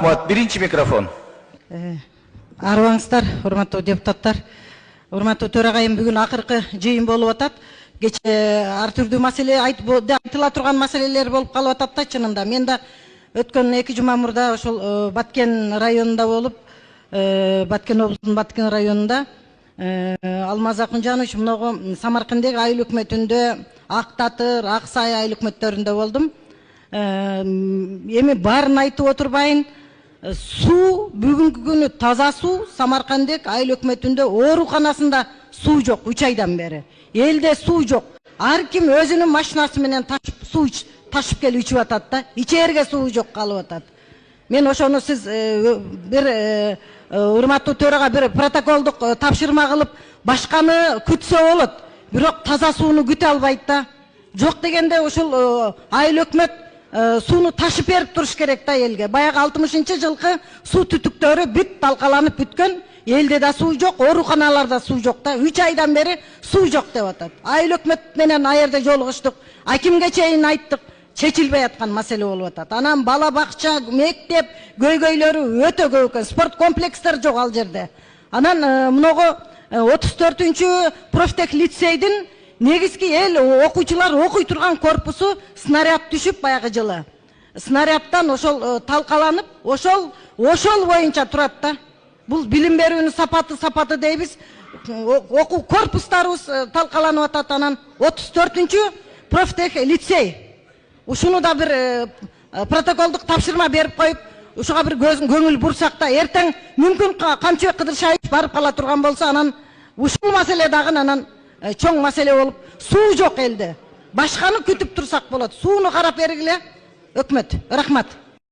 Birinci mikrofon. Арбаңыздар, урматтуу депутаттар. Урматтуу төрагайым, бүгүн акыркы жыйын болуп атат. Кече ар түрдүү маселе айтыла турган маселелер болуп калып атат да чынында. Мен да өткөн 2 жума мурда ошол Баткен районунда болуп, Баткен облусунун Баткен районунда Алмаз Акунжанович многу Самарканддагы айыл өкмөтүндө, Ак Татыр, Ак Сай айыл өкмөттөрүндө болдум. Эми баарын айтып отурбайын. Суу бүгүнкү күнү таза суу Самарканддагы айыл өкмөтүндө ооруканасында суу жок 3 айдан бери. Элде суу жок. Ар ким өзүнүн машинасы менен суу ташып келип ичип атат да. Ичээрге суу жок калып атат. Мен ошону сиз бир урматтуу төрага бир протоколдук тапшырма кылып, башканы күтсө болот. Бирок таза сууну күтө албайт да. Жок дегенде ошол айыл өкмөт сууну ташып берип туруш керек да элге. Баягы 60-жылкы суу түтүктөрү бүт талкаланып бүткөн. Элде да суу жок, ооруканаларда суу жок да. 3 айдан бери суу жок деп атат. Айыл өкмөт менен аерде жолугуштук. Акимге чейин айттык. Чечилбей аткан маселе болуп атат. Анан бала бакча, мектеп, көйгөйлөрү өтө көп экен. Спорт комплекстер жок ал жерде. Анан мыногу 34-чү профтех лицейдин негизги эл окуучулар окуй турган корпусу снаряд түшүп баягы жылы. Снарядтан ошол талкаланып, ошол боюнча турат да. Бул билим берүүнүн сапаты дейбиз. Окуу корпустарыбыз талкаланып атат. Анан 34-чү профтех лицей. Ушуну да бир протоколдук тапшырма берип коюп, ушуга бир көңүл бурсак да, эртең мүмкүн Камчыбек Кыдыршаевич барып кала турган болсо, анан ушул маселе дагы анан чоң маселе болуп, суу жок элде. Башканы күтүп турсак болот. Сууну карап бергиле, өкмөт. Рахмат.